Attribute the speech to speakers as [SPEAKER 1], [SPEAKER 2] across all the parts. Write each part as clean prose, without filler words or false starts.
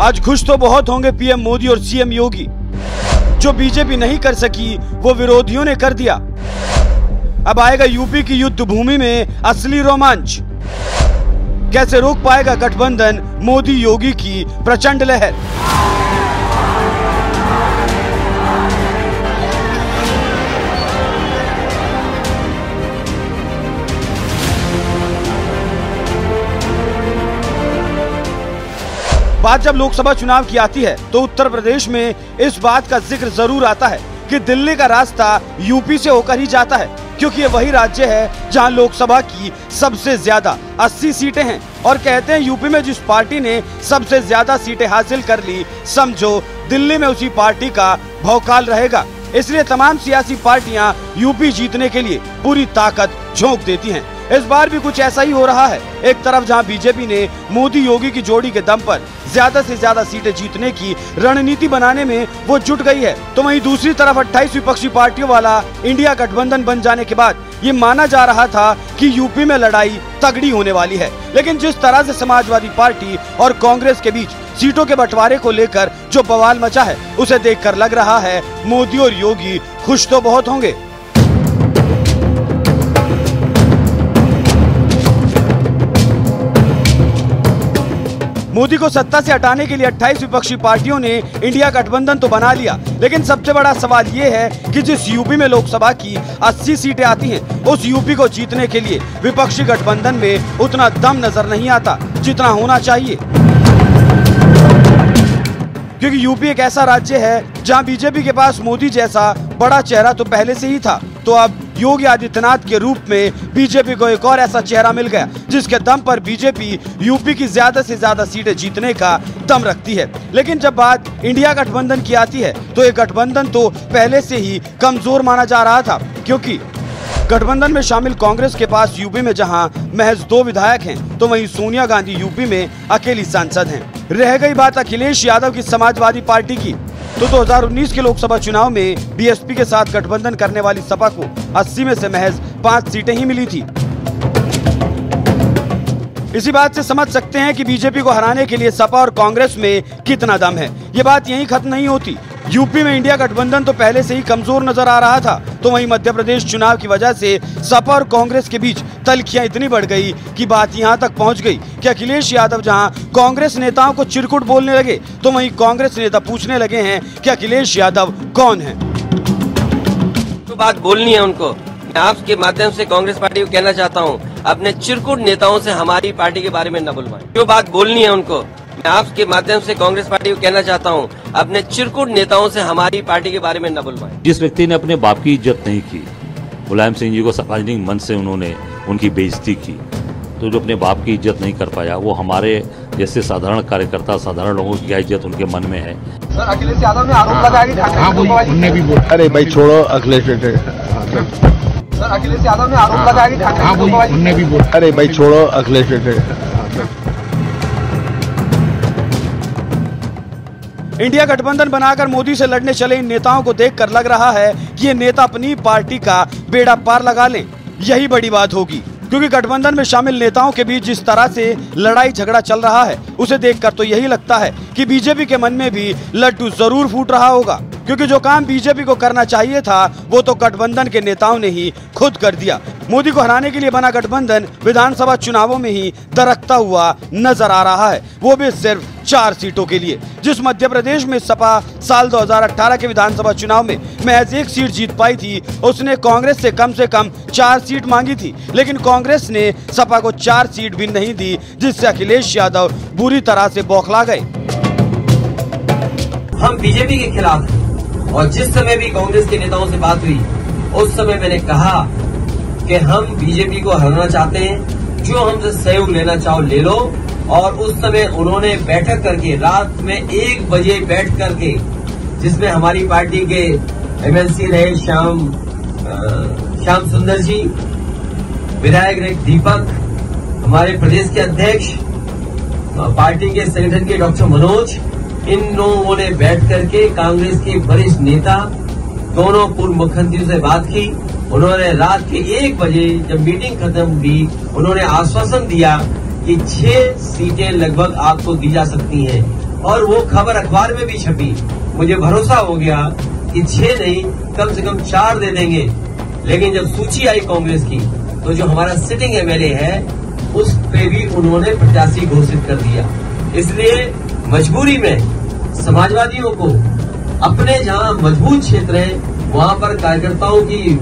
[SPEAKER 1] आज खुश तो बहुत होंगे पीएम मोदी और सीएम योगी। जो बीजेपी नहीं कर सकी वो विरोधियों ने कर दिया। अब आएगा यूपी की युद्ध भूमि में असली रोमांच। कैसे रोक पाएगा गठबंधन मोदी योगी की प्रचंड लहर। बात जब लोकसभा चुनाव की आती है तो उत्तर प्रदेश में इस बात का जिक्र जरूर आता है कि दिल्ली का रास्ता यूपी से होकर ही जाता है, क्योंकि ये वही राज्य है जहां लोकसभा की सबसे ज्यादा 80 सीटें हैं। और कहते हैं यूपी में जिस पार्टी ने सबसे ज्यादा सीटें हासिल कर ली, समझो दिल्ली में उसी पार्टी का भौकाल रहेगा। इसलिए तमाम सियासी पार्टियां यूपी जीतने के लिए पूरी ताकत झोंक देती हैं। इस बार भी कुछ ऐसा ही हो रहा है। एक तरफ जहां बीजेपी ने मोदी योगी की जोड़ी के दम पर ज्यादा से ज्यादा सीटें जीतने की रणनीति बनाने में वो जुट गई है, तो वहीं दूसरी तरफ 28 विपक्षी पार्टियों वाला इंडिया गठबंधन बन जाने के बाद ये माना जा रहा था कि यूपी में लड़ाई तगड़ी होने वाली है। लेकिन जिस तरह से समाजवादी पार्टी और कांग्रेस के बीच सीटों के बंटवारे को लेकर जो बवाल मचा है, उसे देखकर लग रहा है मोदी और योगी खुश तो बहुत होंगे। मोदी को सत्ता से हटाने के लिए 28 विपक्षी पार्टियों ने इंडिया गठबंधन तो बना लिया, लेकिन सबसे बड़ा सवाल ये है कि जिस यूपी में लोकसभा की 80 सीटें आती हैं, उस यूपी को जीतने के लिए विपक्षी गठबंधन में उतना दम नजर नहीं आता जितना होना चाहिए। क्योंकि यूपी एक ऐसा राज्य है जहां बीजेपी के पास मोदी जैसा बड़ा चेहरा तो पहले से ही था, तो अब योगी आदित्यनाथ के रूप में बीजेपी को एक और ऐसा चेहरा मिल गया जिसके दम पर बीजेपी यूपी की ज्यादा से ज्यादा सीटें जीतने का दम रखती है। लेकिन जब बात इंडिया गठबंधन की आती है तो ये गठबंधन तो पहले से ही कमजोर माना जा रहा था, क्योंकि गठबंधन में शामिल कांग्रेस के पास यूपी में जहां महज 2 विधायक हैं, तो वहीं सोनिया गांधी यूपी में अकेली सांसद हैं। रह गई बात अखिलेश यादव की समाजवादी पार्टी की, तो 2019 के लोकसभा चुनाव में बीएसपी के साथ गठबंधन करने वाली सपा को 80 में से महज 5 सीटें ही मिली थी। इसी बात से समझ सकते हैं कि बीजेपी को हराने के लिए सपा और कांग्रेस में कितना दम है। ये बात यहीं खत्म नहीं होती। यूपी में इंडिया गठबंधन तो पहले से ही कमजोर नजर आ रहा था, तो वहीं मध्य प्रदेश चुनाव की वजह से सपा और कांग्रेस के बीच तल्खियां इतनी बढ़ गई कि बात यहां तक पहुंच गई कि अखिलेश यादव जहां कांग्रेस नेताओं को चिरकुट बोलने लगे, तो वहीं कांग्रेस नेता पूछने लगे हैं कि अखिलेश यादव कौन है।
[SPEAKER 2] तो बात बोलनी है उनको। मैं आपके माध्यम से कांग्रेस पार्टी को कहना चाहता हूँ, अपने चिरकुट नेताओं से हमारी पार्टी के बारे में न बुलवाएं। जो बात बोलनी है उनको। मैं आपके माध्यम से कांग्रेस पार्टी को कहना चाहता हूँ, अपने चिरकुट नेताओं से हमारी पार्टी के बारे में न बुलवाएं।
[SPEAKER 3] जिस व्यक्ति ने अपने बाप की इज्जत नहीं की, मुलायम सिंह जी को सार्वजनिक मंच से उन्होंने उनकी बेइज्जती की, तो जो अपने बाप की इज्जत नहीं कर पाया, वो हमारे जैसे साधारण कार्यकर्ता, साधारण लोगों की क्या इज्जत उनके मन में है।
[SPEAKER 4] सर, अखिलेश यादव ने आरोप लगाया कि ठाकरे भी बोला।
[SPEAKER 5] अरे भाई छोड़ो अखिलेश।
[SPEAKER 4] सर, अखिलेश यादव ने आरोप लगाया कि ठाकरे भी बोला।
[SPEAKER 5] अरे भाई छोड़ो अखिलेश।
[SPEAKER 1] इंडिया गठबंधन बनाकर मोदी से लड़ने चले इन नेताओं को देखकर लग रहा है कि ये नेता अपनी पार्टी का बेड़ा पार लगा लें। यही बड़ी बात होगी, क्योंकि गठबंधन में शामिल नेताओं के बीच जिस तरह से लड़ाई झगड़ा चल रहा है, उसे देखकर तो यही लगता है कि बीजेपी के मन में भी लड्डू जरूर फूट रहा होगा। क्योंकि जो काम बीजेपी को करना चाहिए था, वो तो गठबंधन के नेताओं ने ही खुद कर दिया। मोदी को हराने के लिए बना गठबंधन विधानसभा चुनावों में ही दरकता हुआ नजर आ रहा है, वो भी सिर्फ 4 सीटों के लिए। जिस मध्य प्रदेश में सपा साल 2018 के विधानसभा चुनाव में महज 1 सीट जीत पाई थी, उसने कांग्रेस से कम 4 सीट मांगी थी, लेकिन कांग्रेस ने सपा को 4 सीट भी नहीं दी, जिससे अखिलेश यादव बुरी तरह से बौखला गए।
[SPEAKER 2] हम बीजेपी के खिलाफ, और जिस समय भी कांग्रेस के नेताओं से बात हुई, उस समय मैंने कहा कि हम बीजेपी को हराना चाहते हैं, जो हमसे सहयोग लेना चाहो ले लो। और उस समय उन्होंने बैठक करके रात में 1 बजे बैठ करके, जिसमें हमारी पार्टी के एमएलसी रहे श्याम सुंदर जी, विधायक रहे दीपक, हमारे प्रदेश के अध्यक्ष, पार्टी के संगठन के डॉक्टर मनोज, इन लोगों ने बैठ करके कांग्रेस के वरिष्ठ नेता, दोनों पूर्व मुख्यमंत्रियों से बात की। उन्होंने रात के 1 बजे जब मीटिंग खत्म हुई, उन्होंने आश्वासन दिया कि 6 सीटें लगभग आपको दी जा सकती हैं। और वो खबर अखबार में भी छपी। मुझे भरोसा हो गया कि 6 नहीं कम से कम 4 दे देंगे। लेकिन जब सूची आई कांग्रेस की तो जो हमारा सिटिंग एमएलए है उस पे भी उन्होंने प्रत्याशी घोषित कर दिया। इसलिए मजबूरी में समाजवादियों को अपने जहां मजबूत क्षेत्र है वहां पर कार्यकर्ताओं की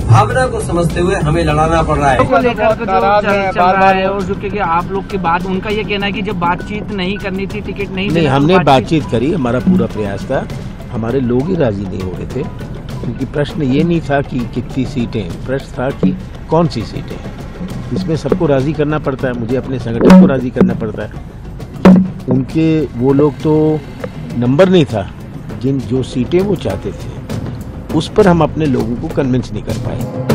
[SPEAKER 2] भावना को समझते हुए हमें लड़ाना पड़ रहा है।
[SPEAKER 6] को लेकर जो चल रहा है और जो कि आप लोग की बात, उनका ये कहना है कि जब बातचीत नहीं करनी थी, टिकट नहीं
[SPEAKER 5] हमने बातचीत करी, हमारा पूरा प्रयास था, हमारे लोग ही राजी नहीं हो रहे थे, क्योंकि प्रश्न ये नहीं था कि कितनी सीटें, प्रश्न था कि कौन सी सीटें। इसमें सबको राजी करना पड़ता है, मुझे अपने संगठन को राजी करना पड़ता है। उनके वो लोग तो नंबर नहीं था, जो सीटें वो चाहते थे उस पर हम अपने लोगों को कन्विंस नहीं कर पाए।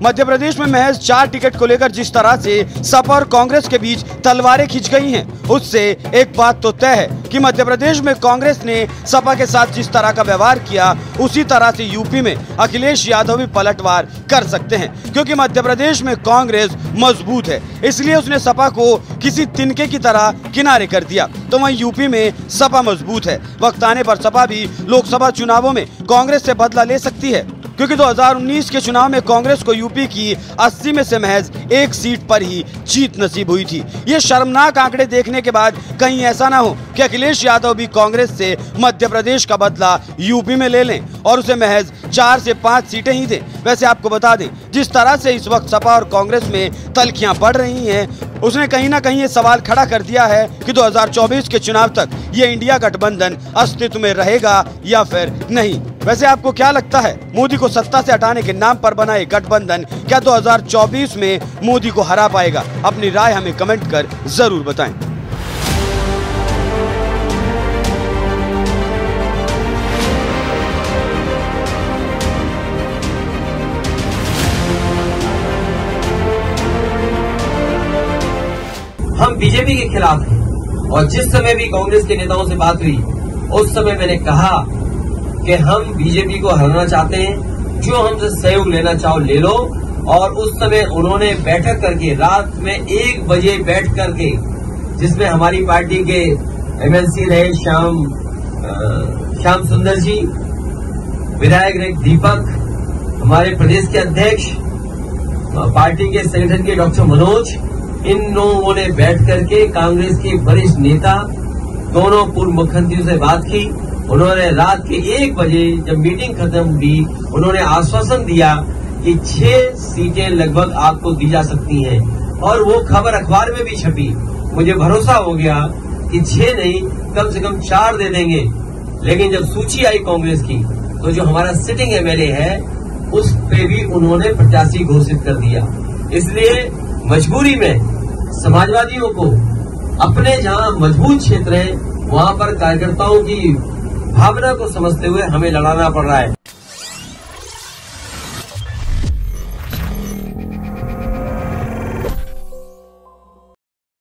[SPEAKER 1] मध्य प्रदेश में महज 4 टिकट को लेकर जिस तरह से सपा और कांग्रेस के बीच तलवारें खिंच गई हैं, उससे एक बात तो तय है कि मध्य प्रदेश में कांग्रेस ने सपा के साथ जिस तरह का व्यवहार किया उसी तरह से यूपी में अखिलेश यादव भी पलटवार कर सकते हैं, क्योंकि मध्य प्रदेश में कांग्रेस मजबूत है, इसलिए उसने सपा को किसी तिनके की तरह किनारे कर दिया। तो वहीं यूपी में सपा मजबूत है, वक्त आने पर सपा भी लोकसभा चुनावों में कांग्रेस से बदला ले सकती है, क्योंकि 2019 के चुनाव में कांग्रेस को यूपी की 80 में से महज 1 सीट पर ही जीत नसीब हुई थी। ये शर्मनाक आंकड़े देखने के बाद कहीं ऐसा ना हो कि अखिलेश यादव भी कांग्रेस से मध्य प्रदेश का बदला यूपी में ले लें और उसे महज 4 से 5 सीटें ही दें। वैसे आपको बता दें, जिस तरह से इस वक्त सपा और कांग्रेस में तल्खियां बढ़ रही हैं, उसने कहीं ना कहीं ये सवाल खड़ा कर दिया है कि 2024 के चुनाव तक ये इंडिया गठबंधन अस्तित्व में रहेगा या फिर नहीं। वैसे आपको क्या लगता है, मोदी को सत्ता से हटाने के नाम पर बना ये गठबंधन क्या 2024 में मोदी को हरा पाएगा? अपनी राय हमें कमेंट कर जरूर बताएं।
[SPEAKER 2] हम बीजेपी के खिलाफ हैं और जिस समय भी कांग्रेस के नेताओं से बात हुई उस समय मैंने कहा कि हम बीजेपी को हराना चाहते हैं, जो हमसे सहयोग लेना चाहो ले लो। और उस समय उन्होंने बैठक करके रात में 1 बजे बैठ करके, जिसमें हमारी पार्टी के एमएलसी रहे श्याम सुंदर जी, विधायक रहे दीपक, हमारे प्रदेश के अध्यक्ष, पार्टी के संगठन के डॉक्टर मनोज, इन लोगों ने बैठ करके कांग्रेस के वरिष्ठ नेता दोनों पूर्व मुख्यमंत्रियों से बात की। उन्होंने रात के 1 बजे जब मीटिंग खत्म हुई, उन्होंने आश्वासन दिया कि 6 सीटें लगभग आपको दी जा सकती हैं, और वो खबर अखबार में भी छपी। मुझे भरोसा हो गया कि 6 नहीं कम से कम 4 दे देंगे। लेकिन जब सूची आई कांग्रेस की तो जो हमारा सिटिंग एमएलए है उस पे भी उन्होंने प्रत्याशी घोषित कर दिया। इसलिए मजबूरी में समाजवादियों को अपने जहां मजबूत क्षेत्र है वहां पर कार्यकर्ताओं की भावना को समझते हुए हमें लड़ाना पड़ रहा है।